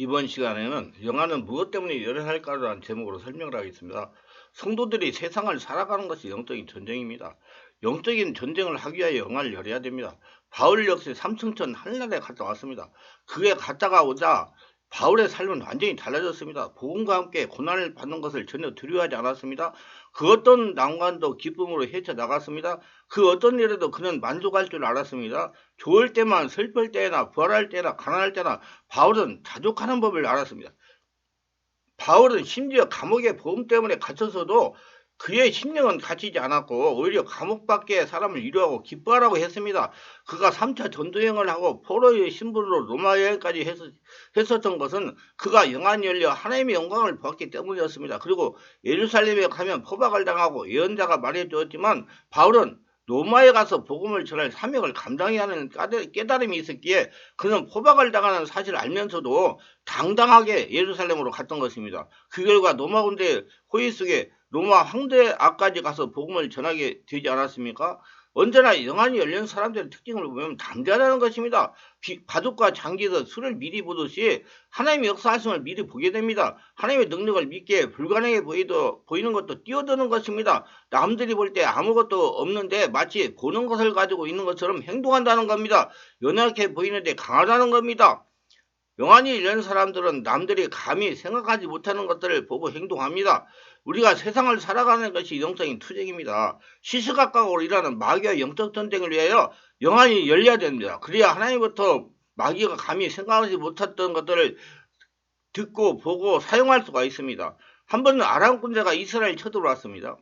이번 시간에는 영화는 무엇 때문에 열애할까라는 제목으로 설명을 하겠습니다. 성도들이 세상을 살아가는 것이 영적인 전쟁입니다. 영적인 전쟁을 하기 위하여 영화를 열어야 됩니다. 바울 역시 삼층천 하늘나라에 갔다 왔습니다. 그게 갔다가 오자 바울의 삶은 완전히 달라졌습니다. 복음과 함께 고난을 받는 것을 전혀 두려워하지 않았습니다. 그 어떤 난관도 기쁨으로 헤쳐나갔습니다. 그 어떤 일에도 그는 만족할 줄 알았습니다. 좋을 때만, 슬플 때나 부활할 때나 가난할 때나 바울은 자족하는 법을 알았습니다. 바울은 심지어 감옥의 보험 때문에 갇혀서도 그의 심령은 갇히지 않았고 오히려 감옥 밖에 사람을 위로하고 기뻐하라고 했습니다. 그가 3차 전도여행을 하고 포로의 신분으로 로마 여행까지 했었던 것은 그가 영안이 열려 하나님의 영광을 보았기 때문이었습니다. 그리고 예루살렘에 가면 포박을 당하고 예언자가 말해주었지만 바울은 로마에 가서 복음을 전할 사명을 감당해야 하는 깨달음이 있었기에 그는 포박을 당하는 사실을 알면서도 당당하게 예루살렘으로 갔던 것입니다. 그 결과 로마 군대 호위 속에 로마 황제 앞까지 가서 복음을 전하게 되지 않았습니까? 언제나 영안이 열린 사람들의 특징을 보면 담대하다는 것입니다. 바둑과 장기에서 수를 미리 보듯이 하나님의 역사하심을 미리 보게 됩니다. 하나님의 능력을 믿기에 불가능해 보이는 것도 뛰어드는 것입니다. 남들이 볼 때 아무것도 없는데 마치 보는 것을 가지고 있는 것처럼 행동한다는 겁니다. 연약해 보이는데 강하다는 겁니다. 영안이 열린 사람들은 남들이 감히 생각하지 못하는 것들을 보고 행동합니다. 우리가 세상을 살아가는 것이 영적인 투쟁입니다. 시시각각으로 일하는 마귀와 영적 전쟁을 위하여 영안이 열려야 됩니다. 그래야 하나님부터 마귀가 감히 생각하지 못했던 것들을 듣고 보고 사용할 수가 있습니다. 한 번은 아람 군대가 이스라엘 쳐들어왔습니다.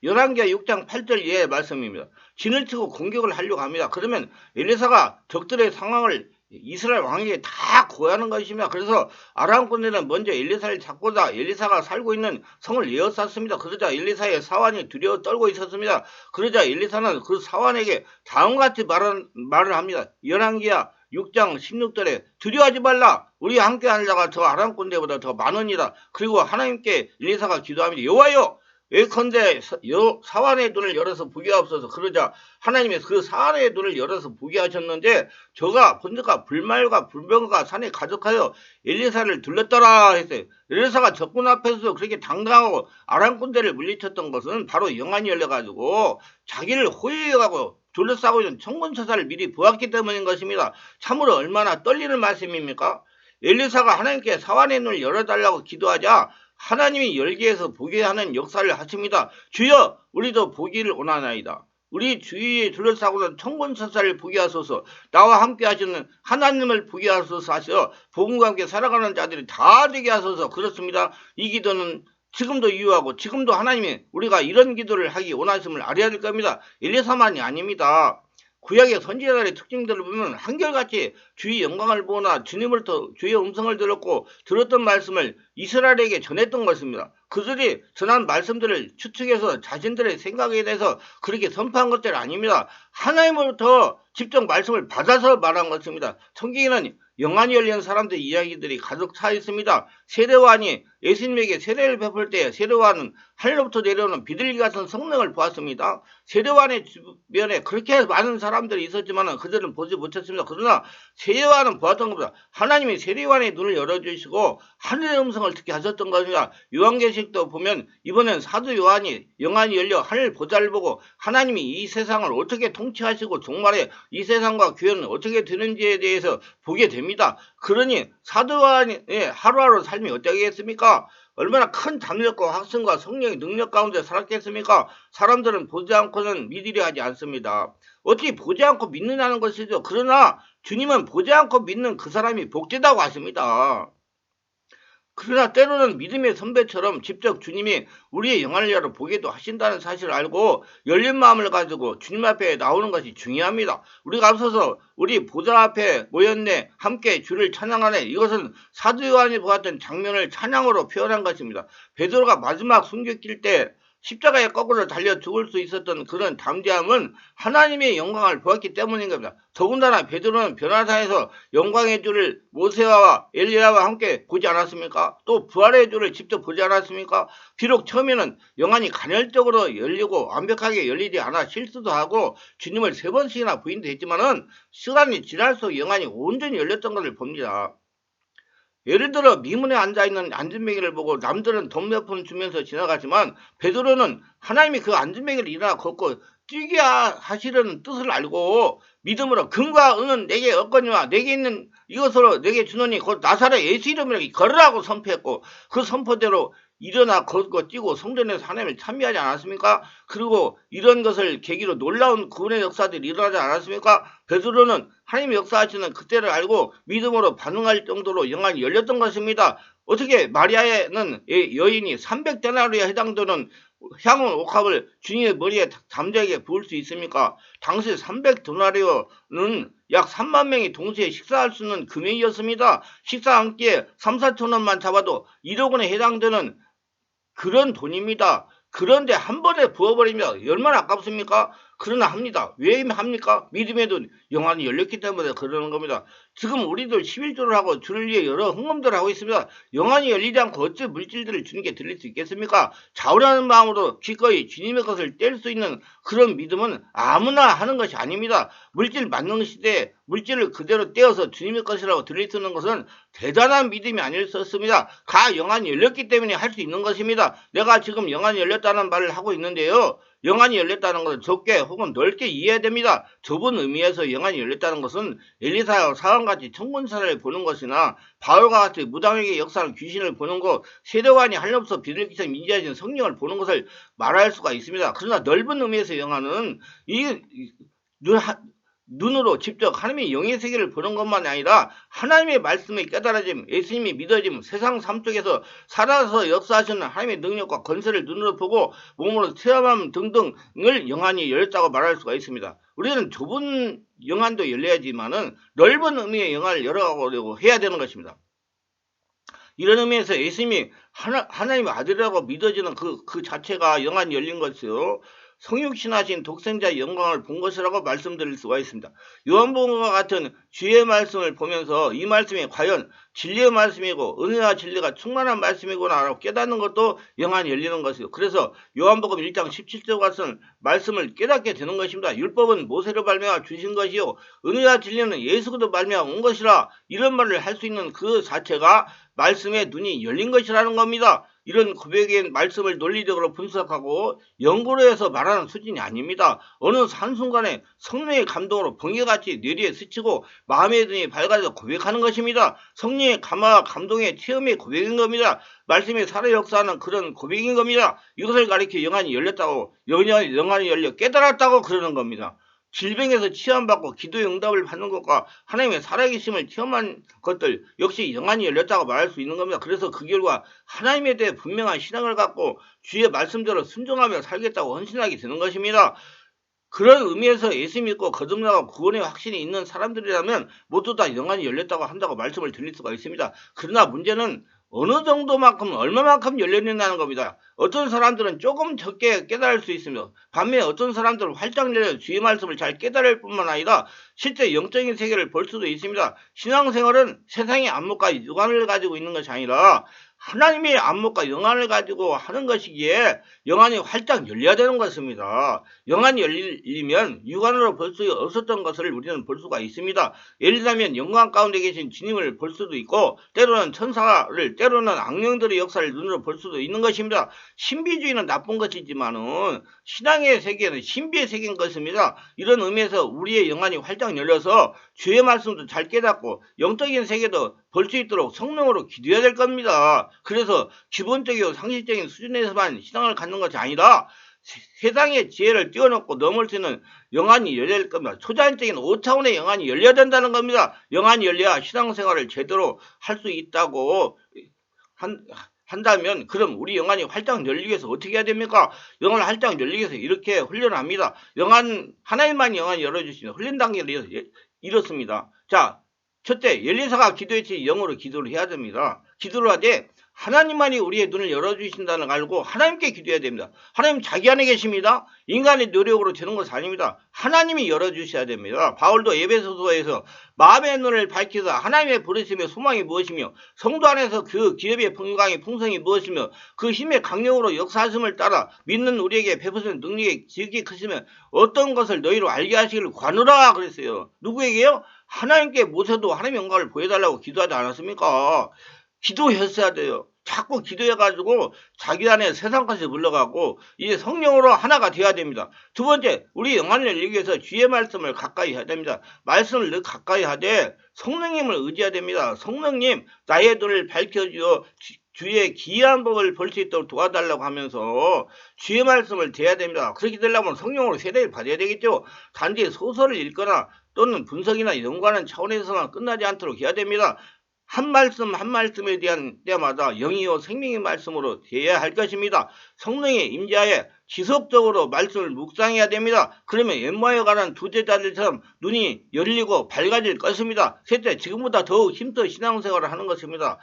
열왕기하 6장 8절 이하의 말씀입니다. 진을 치고 공격을 하려고 합니다. 그러면 엘리사가 적들의 상황을 이스라엘 왕에게 다 고하는 것입니다. 그래서 아람 군대는 먼저 엘리사를 잡고자 엘리사가 살고 있는 성을 에워쌌습니다. 그러자 엘리사의 사환이 두려워 떨고 있었습니다. 그러자 엘리사는 그 사환에게 다음과 같이 말을 합니다. 열왕기하 6장 16절에 두려워하지 말라. 우리 함께 하는 자가 저 아람 군대보다 더 많으니라. 그리고 하나님께 엘리사가 기도합니다. 여호와여, 예컨대 사환의 눈을 열어서 보게 하옵소서. 그러자 하나님이 그 사환의 눈을 열어서 보게 하셨는데 저가 번제가 불말과 불병과 산에 가득하여 엘리사를 둘렀더라 했어요. 엘리사가 적군 앞에서 그렇게 당당하고 아람 군대를 물리쳤던 것은 바로 영안이 열려가지고 자기를 호위하고 둘러싸고 있는 천군천사를 미리 보았기 때문인 것입니다. 참으로 얼마나 떨리는 말씀입니까? 엘리사가 하나님께 사환의 눈을 열어달라고 기도하자 하나님이 열게 해서 보게 하는 역사를 하십니다. 주여, 우리도 보기를 원하나이다. 우리 주위에 둘러싸고는 천군천사를 보게 하소서. 나와 함께 하시는 하나님을 보게 하소서 하셔 복음과 함께 살아가는 자들이 다 되게 하소서. 그렇습니다. 이 기도는 지금도 유효하고 지금도 하나님이 우리가 이런 기도를 하기 원하심을 알아야 될 겁니다. 엘리사만이 아닙니다. 구약의 선지자들의 특징들을 보면 한결같이 주의 영광을 보거나 주님으로부터 주의 음성을 들었고 들었던 말씀을 이스라엘에게 전했던 것입니다. 그들이 전한 말씀들을 추측해서 자신들의 생각에 대해서 그렇게 선포한 것들이 아닙니다. 하나님으로부터 직접 말씀을 받아서 말한 것입니다. 성경에는 영안이 열린 사람들의 이야기들이 가득 차 있습니다. 세례요한이 예수님에게 세례를 베풀 때 세례요한은 하늘로부터 내려오는 비둘기 같은 성령을 보았습니다. 세례요한의 주변에 그렇게 많은 사람들이 있었지만 그들은 보지 못했습니다. 그러나 세례요한은 보았던 겁니다. 하나님이 세례요한의 눈을 열어주시고 하늘의 음성을 듣게 하셨던 것입니다. 요한계시록도 보면 이번엔 사도 요한이 영안이 열려 하늘 보좌를 보고 하나님이 이 세상을 어떻게 통치하시고 종말에 이 세상과 교회는 어떻게 되는지에 대해서 보게 됩니다. 그러니 사도 요한의 하루하루 삶이 어떻겠습니까? 얼마나 큰 담력과 확신과 성령의 능력 가운데 살았겠습니까? 사람들은 보지 않고는 믿으려 하지 않습니다. 어떻게 보지 않고 믿느냐는 것이죠. 그러나 주님은 보지 않고 믿는 그 사람이 복되다고 하십니다. 그러나 때로는 믿음의 선배처럼 직접 주님이 우리의 영안을 열어 보게도 하신다는 사실을 알고 열린 마음을 가지고 주님 앞에 나오는 것이 중요합니다. 우리가 앞서서 우리 보좌 앞에 모였네 함께 주를 찬양하네 이것은 사도 요한이 보았던 장면을 찬양으로 표현한 것입니다. 베드로가 마지막 숨겨낄 때 십자가에 거꾸로 달려 죽을 수 있었던 그런 담대함은 하나님의 영광을 보았기 때문인 겁니다. 더군다나 베드로는 변화산에서 영광의 주를 모세와 엘리야와 함께 보지 않았습니까? 또 부활의 주를 직접 보지 않았습니까? 비록 처음에는 영안이 간헐적으로 열리고 완벽하게 열리지 않아 실수도 하고 주님을 3번씩이나 부인도 했지만은 시간이 지날수록 영안이 온전히 열렸던 것을 봅니다. 예를 들어 미문에 앉아있는 안진뱅이를 보고 남들은 돈 몇 푼 주면서 지나가지만 베드로는 하나님이 그 안진뱅이를 일어나 걷고 뛰게 하시려는 뜻을 알고 믿음으로 금과 은은 내게 없거니와 내게 있는 이것으로 내게 주노니 곧 나사렛 예수 이름으로 걸으라고 선포했고 그 선포대로 일어나 걷고 뛰고 성전에서 하나님을 찬미하지 않았습니까? 그리고 이런 것을 계기로 놀라운 구원의 역사들이 일어나지 않았습니까? 베드로는 하나님의 역사하시는 그때를 알고 믿음으로 반응할 정도로 영안이 열렸던 것입니다. 어떻게 마리아는 여인이 300데나리오에 해당되는 향은 옥합을 주님의 머리에 담대하게 부을 수 있습니까? 당시 300데나리오는 약 3만 명이 동시에 식사할 수 있는 금액이었습니다. 식사 한 끼에 3, 4천 원만 잡아도 1억 원에 해당되는 그런 돈입니다. 그런데 한 번에 부어버리면 얼마나 아깝습니까? 그러나 합니다. 왜 합니까? 믿음에도 영안이 열렸기 때문에 그러는 겁니다. 지금 우리들 11조를 하고 주를 위해 여러 헌금들을 하고 있습니다. 영안이 열리지 않고 어찌 물질들을 주님께 드릴 수 있겠습니까? 자원하는 마음으로 기꺼이 주님의 것을 뗄 수 있는 그런 믿음은 아무나 하는 것이 아닙니다. 물질 만능 시대에 물질을 그대로 떼어서 주님의 것이라고 드릴 수 있는 것은 대단한 믿음이 아닐 수 없습니다. 영안이 열렸기 때문에 할 수 있는 것입니다. 내가 지금 영안이 열렸다는 말을 하고 있는데요. 영안이 열렸다는 것은 좁게 혹은 넓게 이해해야 됩니다. 좁은 의미에서 영안이 열렸다는 것은 엘리사와 사왕같이 천군사를 보는 것이나 바울과 같이 무당에게 역사하는 귀신을 보는 것, 세례관이 한없어 비둘기처럼 인지하신 성령을 보는 것을 말할 수가 있습니다. 그러나 넓은 의미에서 영안은 눈으로 직접 하나님의 영의 세계를 보는 것만이 아니라 하나님의 말씀의 깨달아짐, 예수님이 믿어짐, 세상 삶 속에서 살아서 역사하시는 하나님의 능력과 권세를 눈으로 보고 몸으로 체험함 등등을 영안이 열렸다고 말할 수가 있습니다. 우리는 좁은 영안도 열려야지만은 넓은 의미의 영안을 열어가려고 해야 되는 것입니다. 이런 의미에서 예수님이 하나님의 아들이라고 믿어지는 그 자체가 영안이 열린 것이요. 성육신하신 독생자의 영광을 본 것이라고 말씀드릴 수가 있습니다. 요한복음과 같은 주의 말씀을 보면서 이 말씀이 과연 진리의 말씀이고 은혜와 진리가 충만한 말씀이구나라고 깨닫는 것도 영안이 열리는 것이요. 그래서 요한복음 1장 17절 같은 말씀을 깨닫게 되는 것입니다. 율법은 모세로 발명하 주신 것이요 은혜와 진리는 예수 그리스도 발명하 온 것이라 이런 말을 할 수 있는 그 자체가 말씀의 눈이 열린 것이라는 겁니다. 이런 고백의 말씀을 논리적으로 분석하고 연구로 해서 말하는 수준이 아닙니다. 어느 한순간에 성령의 감동으로 번개같이 뇌리에 스치고 마음의 눈이 밝아져 고백하는 것입니다. 성령의 감화와 감동의 체험의 고백인 겁니다. 말씀이 살아 역사하는 그런 고백인 겁니다. 이것을 가리켜 영안이 열렸다고, 영안이 열려 깨달았다고 그러는 겁니다. 질병에서 치유받고 기도의 응답을 받는 것과 하나님의 살아계심을 체험한 것들 역시 영안이 열렸다고 말할 수 있는 겁니다. 그래서 그 결과 하나님에 대해 분명한 신앙을 갖고 주의 말씀대로 순종하며 살겠다고 헌신하게 되는 것입니다. 그런 의미에서 예수 믿고 거듭나고 구원의 확신이 있는 사람들이라면 모두 다 영안이 열렸다고 한다고 말씀을 드릴 수가 있습니다. 그러나 문제는 어느 정도만큼 얼마만큼 열려있다는 겁니다. 어떤 사람들은 조금 적게 깨달을 수 있습니다. 반면에 어떤 사람들은 활짝 열려 주의 말씀을 잘 깨달을 뿐만 아니라 실제 영적인 세계를 볼 수도 있습니다. 신앙생활은 세상의 안목과 육안을 가지고 있는 것이 아니라 하나님의 안목과 영안을 가지고 하는 것이기에 영안이 활짝 열려야 되는 것입니다. 영안이 열리면 육안으로 볼 수 없었던 것을 우리는 볼 수가 있습니다. 예를 들면 영광 가운데 계신 주님을 볼 수도 있고 때로는 천사를 때로는 악령들의 역사를 눈으로 볼 수도 있는 것입니다. 신비주의는 나쁜 것이지만은 신앙의 세계는 신비의 세계인 것입니다. 이런 의미에서 우리의 영안이 활짝 열려서 주의 말씀도 잘 깨닫고 영적인 세계도 볼 수 있도록 성령으로 기도해야 될 겁니다. 그래서 기본적이고 상식적인 수준에서만 신앙을 갖는 것이 아니라 세상의 지혜를 뛰어넘고 넘을 수 있는 영안이 열려야 될 겁니다. 초자연적인 5차원의 영안이 열려야 된다는 겁니다. 영안이 열려야 신앙생활을 제대로 할 수 있다고 한다면 그럼 우리 영안이 활짝 열리기 위해서 어떻게 해야 됩니까? 영안을 활짝 열리기 위해서 이렇게 훈련합니다. 하나님만이 영안이 열어주시면 훈련 단계를 이렇습니다. 자, 첫째, 엘리사가 기도했지 영으로 기도를 해야 됩니다. 기도를 하되 하나님만이 우리의 눈을 열어주신다는 걸 알고 하나님께 기도해야 됩니다. 하나님 자기 안에 계십니다. 인간의 노력으로 되는 것이 아닙니다. 하나님이 열어주셔야 됩니다. 바울도 에베소서에서 마음의 눈을 밝혀서 하나님의 부르심의 소망이 무엇이며 성도 안에서 그 기업의 평강의 풍성이 무엇이며 그 힘의 강력으로 역사하심을 따라 믿는 우리에게 베푸시는 능력이 지극히 크시면 어떤 것을 너희로 알게 하시기를 관우라 그랬어요. 누구에게요? 하나님께 모세도 하나님의 영광을 보여달라고 기도하지 않았습니까? 기도했어야 돼요. 자꾸 기도해가지고 자기 안에 세상까지 물러가고 이제 성령으로 하나가 돼야 됩니다. 두 번째, 우리 영안을 열리기 위해서 주의 말씀을 가까이 해야 됩니다. 말씀을 늘 가까이 하되 성령님을 의지해야 됩니다. 성령님, 나의 눈을 밝혀주어 주의 기이한 법을 볼 수 있도록 도와달라고 하면서 주의 말씀을 대해야 됩니다. 그렇게 되려면 성령으로 세례를 받아야 되겠죠. 단지 소설을 읽거나 또는 분석이나 연구하는 차원에서만 끝나지 않도록 해야 됩니다. 한 말씀 한 말씀에 대한 때마다 영이요 생명의 말씀으로 대해야 할 것입니다. 성령의 임재하에 지속적으로 말씀을 묵상해야 됩니다. 그러면 엠마에 관한 두 제자들처럼 눈이 열리고 밝아질 것입니다. 셋째, 지금보다 더욱 힘써 신앙생활을 하는 것입니다.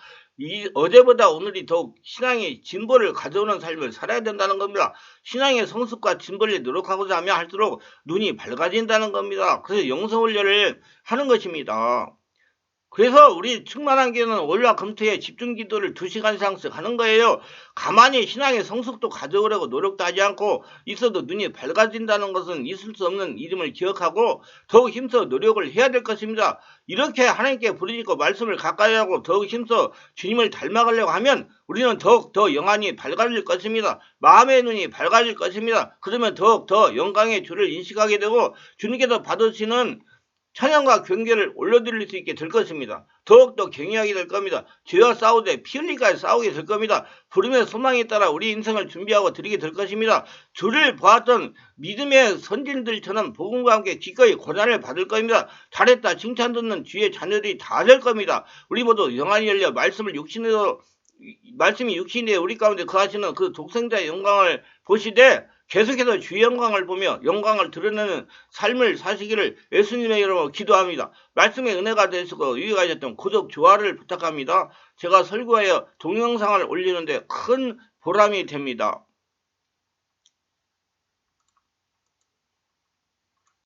어제보다 오늘이 더욱 신앙의 진보를 가져오는 삶을 살아야 된다는 겁니다. 신앙의 성숙과 진보를 노력하고자 하면 할수록 눈이 밝아진다는 겁니다. 그래서 영성훈련을 하는 것입니다. 그래서 우리 충만한 교회는 월화 금토에 집중 기도를 2시간 이상씩 하는 거예요. 가만히 신앙의 성숙도 가져오려고 노력도 하지 않고 있어도 눈이 밝아진다는 것은 있을 수 없는 일임을 기억하고 더욱 힘써 노력을 해야 될 것입니다. 이렇게 하나님께 부르짖고 말씀을 가까이 하고 더욱 힘써 주님을 닮아가려고 하면 우리는 더욱 더 영안이 밝아질 것입니다. 마음의 눈이 밝아질 것입니다. 그러면 더욱 더 영광의 주를 인식하게 되고 주님께서 받으시는 찬양과 경계를 올려드릴 수 있게 될 것입니다. 더욱더 경외하게 될 겁니다. 죄와 싸우되 피 흘리기까지 싸우게 될 겁니다. 부름의 소망에 따라 우리 인생을 준비하고 드리게 될 것입니다. 주를 보았던 믿음의 선진들처럼 복음과 함께 기꺼이 고난을 받을 겁니다. 잘했다 칭찬 듣는 주의 자녀들이 다 될 겁니다. 우리 모두 영안이 열려 말씀이 육신에 우리 가운데 거하시는 그 독생자의 영광을 보시되 계속해서 주의 영광을 보며 영광을 드러내는 삶을 사시기를 예수님의 이름으로 기도합니다. 말씀의 은혜가 되시고 유익하셨던 구독, 좋아요를 부탁합니다. 제가 설교하여 동영상을 올리는데 큰 보람이 됩니다.